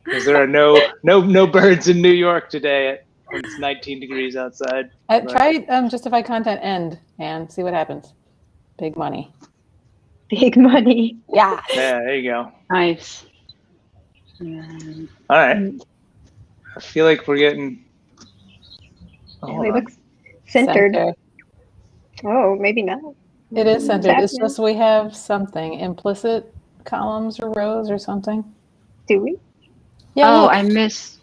Because there are no birds in New York today when it's 19 degrees outside. Try justify content end and see what happens. Big money. Big money. Yeah. Yeah, there you go. Nice. All right. I feel like we're getting. Oh, hold It on. looks centered. Center. Oh, maybe not. It is centered. It's happening? just we have something. Implicit columns or rows or something. Do we? Yeah. Oh, look. I missed.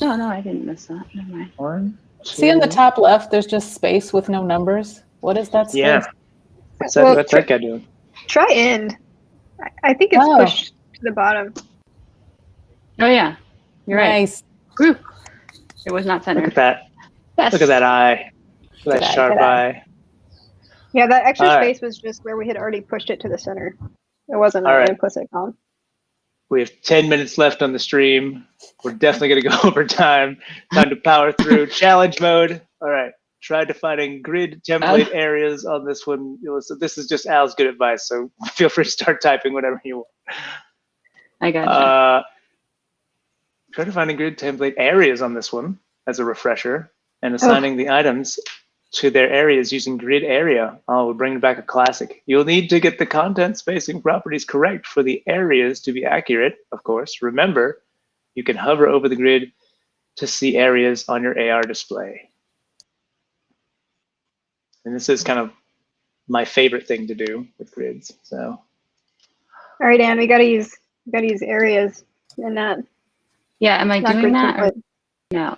No, I didn't miss that. Never mind. 1, 2. See in the top left, there's just space with no numbers. What is that space? Yeah. What's Well, that guy doing? Try end. I think it's Oh. pushed to the bottom. Oh yeah, you're right. Nice. Whew. It was not Look centered. at that. Yes. Look at that eye. Look at that Good eye, sharp good eye. eye. Yeah, that extra All right. space was just where we had already pushed it to the center. It wasn't All an right. implicit column. We have 10 minutes left on the stream. We're definitely going to go over time. Time to power through challenge mode. All right. Try defining grid template areas on this one. So this is just Al's good advice, so feel free to start typing whatever you want. I gotcha. Try defining grid template areas on this one as a refresher and assigning the items to their areas using grid area. Oh, we're bringing back a classic. You'll need to get the content spacing properties correct for the areas to be accurate, of course. Remember, you can hover over the grid to see areas on your AR display. And this is kind of my favorite thing to do with grids. So All right, Anne, we gotta use areas. And not Yeah, am I not doing grid that or template. no?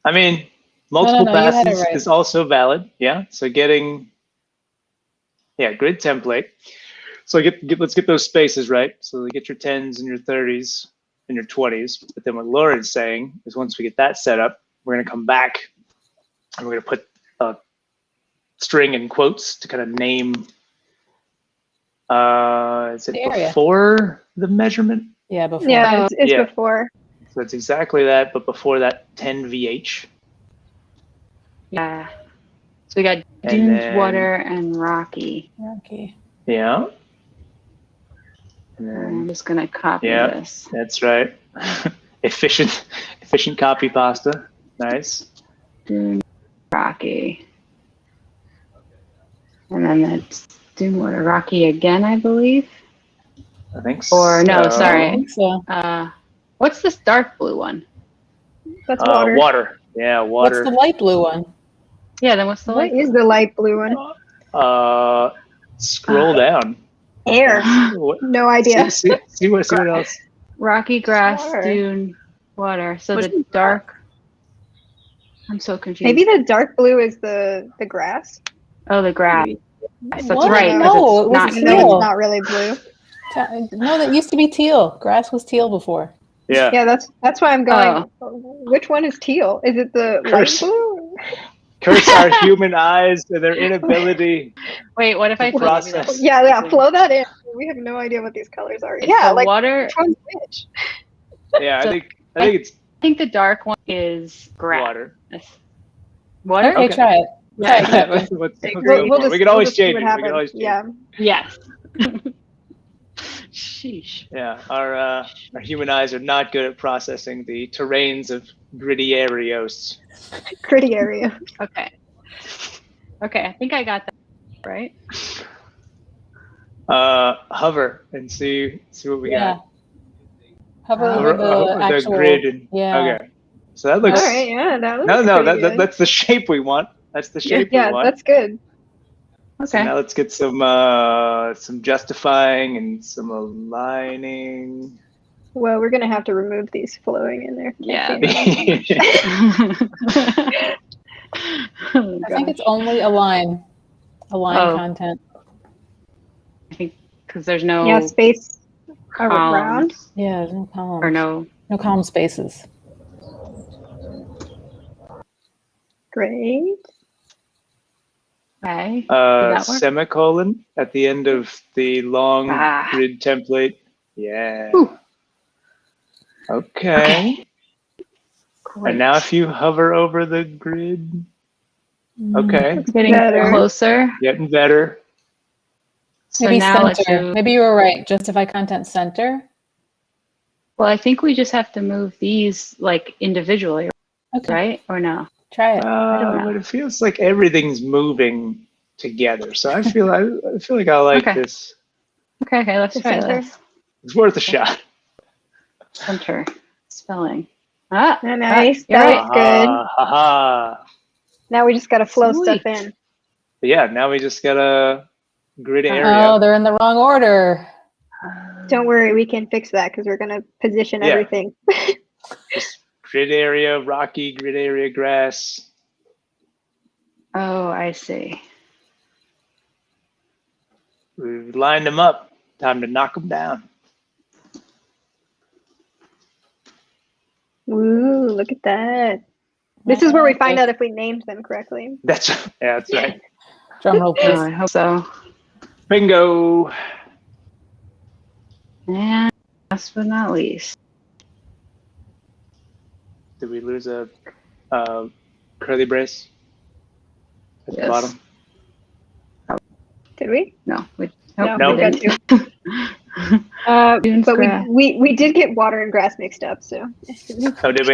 I mean, multiple no, you had it passes right. is also valid. Yeah. So getting, grid template. So let's get those spaces right. So get your 10s and your 30s and your 20s. But then what Lauren's saying is once we get that set up, we're going to come back and we're going to put a string in quotes to kind of name. Is it The area. before the measurement? Yeah, before. Yeah, it's Yeah. before. So it's exactly that, but before that 10 VH. Yeah. So we got And dunes, then- water, and rocky. Okay. Yeah. And I'm then, just gonna copy Yeah. this. that's right. efficient copy pasta. Nice. Dune, rocky. And then that's dune, water, rocky again, I believe. I think so. Or no, I sorry. think so. What's this dark blue one? That's water. Water. Yeah, What's water. the light blue one? Yeah, then what's the What light? is the light blue one? Scroll down. Air. What- No idea. See what else. Rocky, grass, Water. dune, water. So Which- the dark. I'm so confused. Maybe the dark blue is the grass. Oh, the grass. That's What? right. 'cause No, it's it was not Even though teal. it's not really blue. No, that used to be teal. Grass was teal before. Yeah. Yeah, that's why I'm going. Which one is teal? Is it the Curse. light blue? Curse our human eyes and their inability. Wait, what if I told you Process. that? Yeah, flow that in. We have no idea what these colors are. It's Yeah, the like water. which one's which? Yeah, So- I think it's I think the dark one is grass. water. Water? Okay, try it. Yeah. Let's go We'll for it. We can always just see change what it. We can happens. always change Yeah. Yes. Sheesh. Yeah, our human eyes are not good at processing the terrains of gritty areas. Gritty area. Okay. Okay, I think I got that right. Hover and see what we Yeah. got. Hover Oh. over the actual. grid. And, Yeah. Okay. So that looks. All right. Yeah, that looks No, pretty good. that's the shape we want. That's the shape we Yeah, want. that's good. So Okay. now let's get some justifying and some aligning. Well, we're gonna have to remove these flowing in there. Yeah. I think it's only align Oh. content. I think because there's no Yeah, space columns around. Yeah, there's no columns. or no. No column spaces. Great. Okay. that work? Semicolon at the end of the long Ah. grid template. Yeah. Whew. Okay. Great. And now if you hover over the grid, okay, It's getting Better. closer. getting better. So Maybe now let's center. do. Maybe you were right. Justify content center. Well, I think we just have to move these like individually, Okay. right? Or no? Try it. don't know. But it feels like everything's moving together. So I feel like I like Okay. this. Okay. Let's The try center. this. It's worth a shot. Center spelling. Ah, Nice. you're That right. was good. Haha. Now we just gotta flow Sweet. stuff in. But yeah, now we just got a grid area. Oh, they're in the wrong order. Don't worry, we can fix that because we're gonna position Yeah. everything. Just grid area, rocky, grid area, grass. Oh, I see. We've lined them up. Time to knock them down. Ooh, look at that. This is where we find out if we named them correctly. That's right. Drum roll, Oh, please. I hope so. Bingo. And last but not least, Did we lose a curly brace at the Yes. bottom? Did we? no, we, No, No. we got didn't. two. Dunes, But grass. we did get water and grass mixed up, so Oh, did we?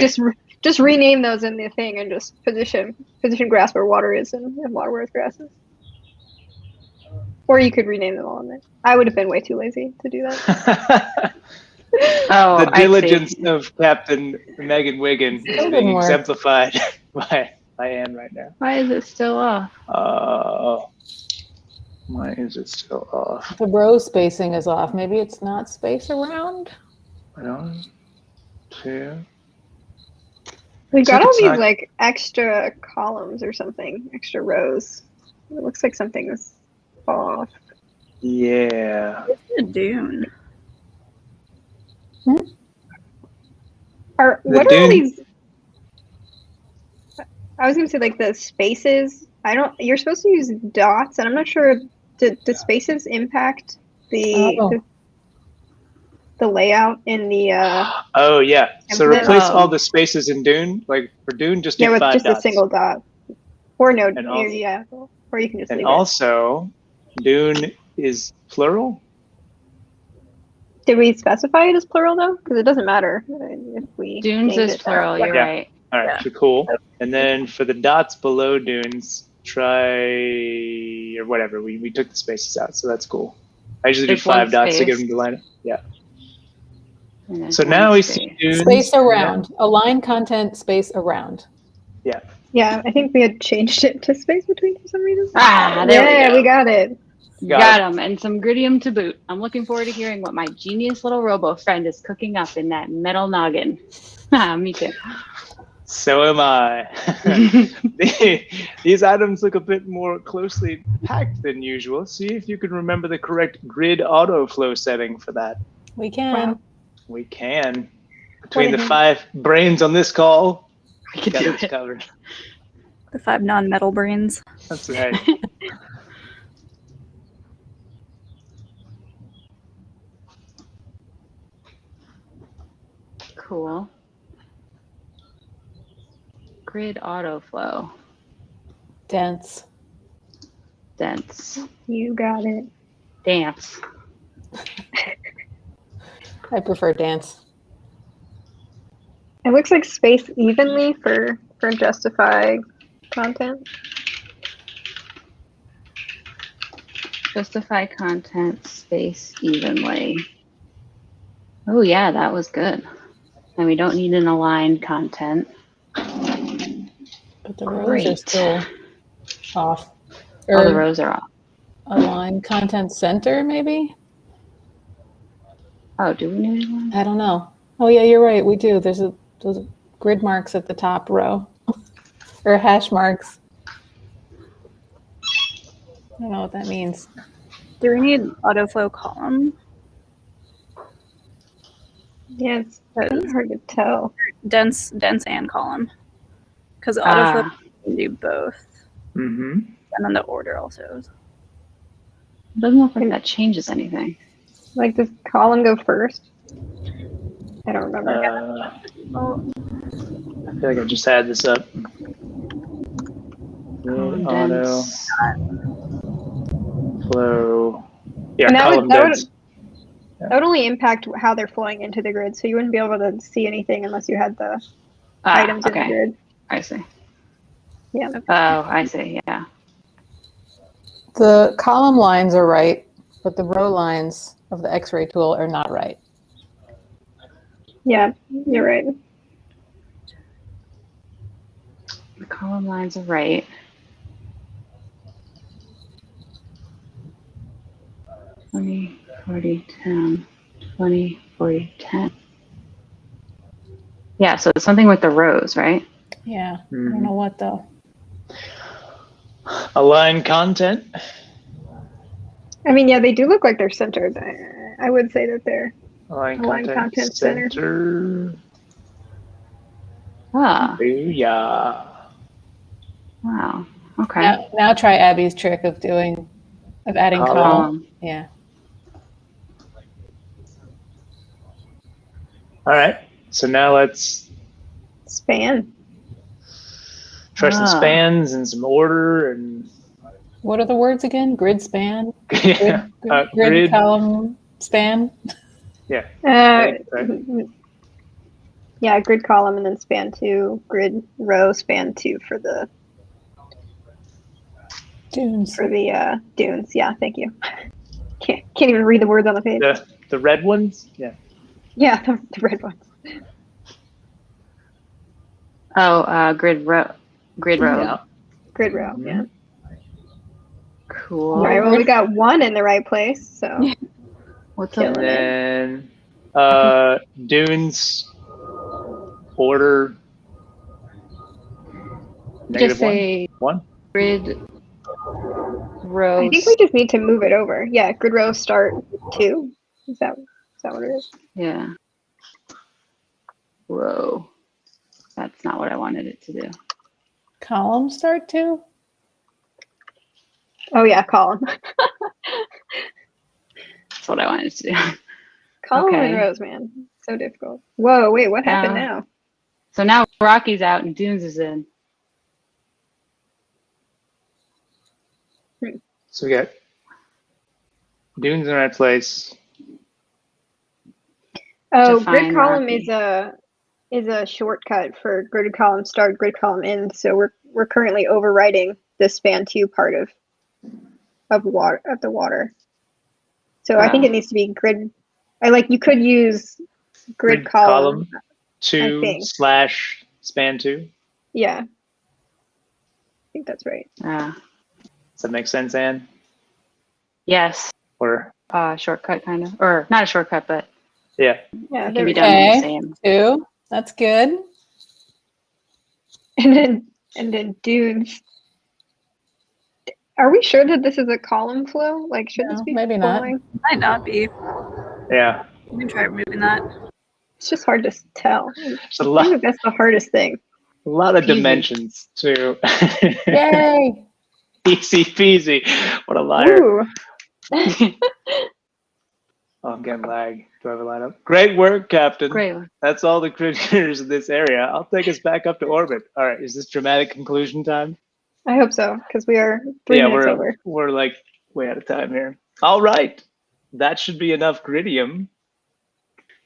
just rename those in the thing and just position grass where water is and water where grass is. Or you could rename them all in there. I would have been way too lazy to do that. Oh, The I see. diligence of Captain Megan Wiggin is Still being didn't work. exemplified by Anne right now. Why is it still off? Why is it still off? The row spacing is off. Maybe it's not space around. 1, 2. We've got Like all it's these not- like extra columns or something, extra rows. It looks like something's off. Yeah. It's a dune. What are all dune- these? I was gonna say like the spaces. You're supposed to use dots, and I'm not sure. Do spaces impact the layout in the? Oh yeah. So template? replace all Oh. the spaces in Dune. Like for Dune, just do Yeah, with 5 just dots. a single dot, or no, And also- yeah, or you can just And leave also, Dune is plural. it. Did we specify it as plural though? Because it doesn't matter if we. Dunes named is it that. plural. You're Yeah. right. All right, Yeah. so cool. And then for the dots below Dunes, try or whatever. We took the spaces out, so that's cool. I usually do There's one 5 dots to get space. them to line up. Yeah. And there's So one now we space. see Dunes. Space around. Align content, space around. Yeah. Yeah, I think we had changed it to space between for some reason. Ah, there we yeah, go. we got it. Got Got him, and some Gridium to boot. I'm looking forward to hearing what my genius little robo friend is cooking up in that metal noggin. Me too. So am I. These items look a bit more closely packed than usual. See if you can remember the correct grid autoflow setting for that. We can. Wow. We can. Between What the a 5 brains on this call, We can got do this it. covered. The 5 non-metal brains. That's right. Cool. Grid autoflow. Dense. Dense. You got it. Dance. I prefer dance. It looks like space evenly for justify content. Justify content space evenly. Oh yeah, that was good. And we don't need an aligned content. But the rows are Great. still off. Oh, the Or rows are off. align content center, maybe? Oh, do we need one? I don't know. Oh yeah, you're right. We do. There's those grid marks at the top row. Or hash marks. I don't know what that means. Do we need autoflow column? Yeah, it's kind of hard to tell. Dense and column. Because autoflow can do both. Mm-hmm. And then the order also. Doesn't look like that changes anything. Like, does column go first? I don't remember. I feel like I just had this up. Auto Condense. flow. Yeah, And that column would dense. that would only impact how they're flowing into the grid, so you wouldn't be able to see anything unless you had the items in the Okay, grid. I see. Yeah. Oh, I see, yeah. The column lines are right, but the row lines of the X-ray tool are not right. Yeah, you're right. The column lines are right. Twenty, 40, 10, 20, 40, 10. Yeah, so it's something with the rows, right? Yeah, I don't know what though. Align content. I mean, yeah, they do look like they're centered. I would say that they're Align Align content, content center. center. Ah, Booyah. wow. Okay. Now try Abby's trick of adding Column. column. Yeah. All right. So now let's span. try some Ah. spans and some order and What are the words again? Grid span? yeah. Grid Grid. column span? Yeah. Right. Right. Yeah, grid column and then span 2, grid row span 2 for the Dunes. dunes. Yeah, thank you. Can't even read the words on the page. The red ones. Yeah. Yeah, the red ones. Oh, grid row. Grid row. Yeah. Grid row. Yeah. Cool. All right. Well, we got 1 in the right place. So What's Killing up? And then Dunes order Just -1. say 1. grid row. I think we just need to move it over. Yeah, grid row start 2. Is that what it is? Yeah. Row. That's not what I wanted it to do. Column start too? Oh yeah, column. That's what I wanted it to do. Column and Okay. rows, man. So difficult. Whoa, wait, what happened now? So now Rocky's out and Dunes is in. So we got Dunes in the right place. Oh, Define grid column Rocky. is a shortcut for grid column start, grid column end. So we're currently overwriting the span 2 part of the water. So I think it needs to be grid. You could use grid column 2 / span 2. Yeah, I think that's right. Does that make sense, Anne? Yes. Or shortcut kind of, or not a shortcut, but Yeah, it there can we be go. done in the Okay. same. 2. That's good. And then dunes. Are we sure that this is a column flow? Like, should this No, be maybe not. flowing? Might not be. yeah, We can try removing that. It's just hard to tell. it's a I think lot, that's the hardest thing. a lot of Easy. dimensions too. Yay! Easy peasy. What a liar. Ooh. Oh, I'm getting lag. Do I have a lineup? Great work, Captain. Great. That's all the critters in this area. I'll take us back up to orbit. All right, is this dramatic conclusion time? I hope so, because we are 3 minutes over. We're like way out of time here. All right, that should be enough gridium.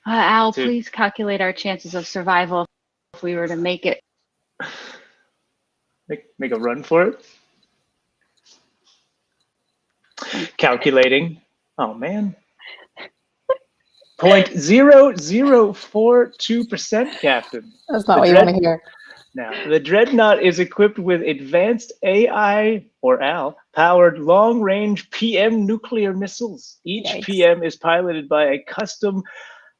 Al, please calculate our chances of survival if we were to make it. Make a run for it. Calculating. Oh man. 0.0042%, Captain. That's not what you want to hear. Now, the Dreadnought is equipped with advanced AI, or AL, powered long-range PM nuclear missiles. Each Yikes. PM is piloted by a custom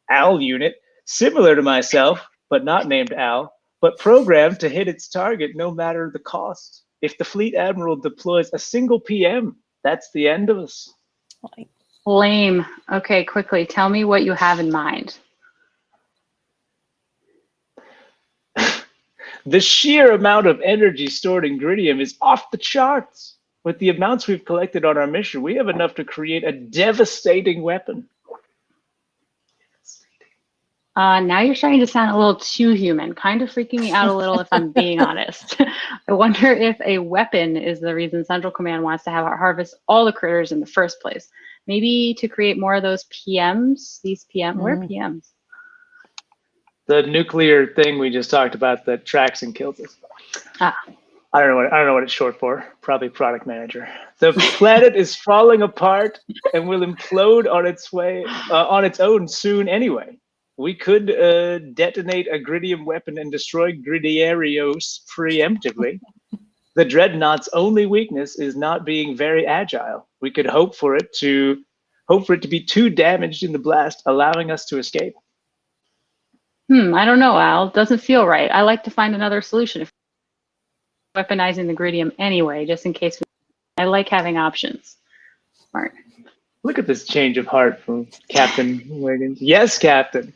AL unit, similar to myself, but not named AL, but programmed to hit its target no matter the cost. If the Fleet Admiral deploys a single PM, that's the end of us. Lame. Okay, quickly, tell me what you have in mind. The sheer amount of energy stored in Gridium is off the charts. With the amounts we've collected on our mission, we have enough to create a devastating weapon. Now you're starting to sound a little too human, kind of freaking me out a little if I'm being honest. I wonder if a weapon is the reason Central Command wants to have our harvest all the critters in the first place. Maybe to create more of those PMs, these PM, where are PMs? The nuclear thing we just talked about that tracks and kills us. Ah. I don't know what it's short for. Probably product manager. The planet is falling apart and will implode on its own soon anyway. We could detonate a Gridium weapon and destroy Gridiarios preemptively. The Dreadnought's only weakness is not being very agile. We could hope for it to be too damaged in the blast, allowing us to escape. I don't know, Al. Doesn't feel right. I like to find another solution. If weaponizing the Gridium anyway, just in case. I like having options. Smart. Look at this change of heart from Captain Wiggins. Yes, Captain.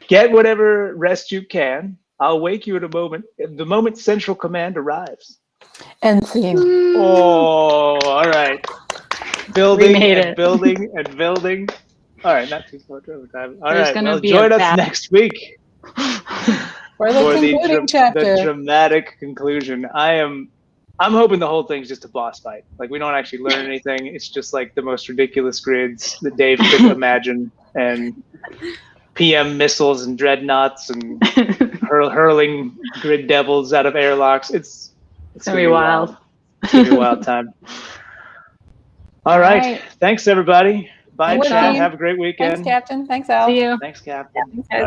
Get whatever rest you can. I'll wake you in a moment. The moment Central Command arrives. End scene. Oh, all right. Building made and it. building and building. All right, not too much overtime. All There's right, gonna well, be join a us next week For the concluding chapter. the dramatic conclusion. I'm hoping the whole thing's just a boss fight. Like, we don't actually learn anything. It's just like the most ridiculous grids that Dave could imagine, and PM missiles and dreadnoughts and hurling grid devils out of airlocks. It's gonna be wild. It's gonna be a wild time. All right. Thanks, everybody. Bye, Thanks, chat. team. Have a great weekend. Thanks, Captain. Thanks, Al. See you. Thanks, Captain. Yeah,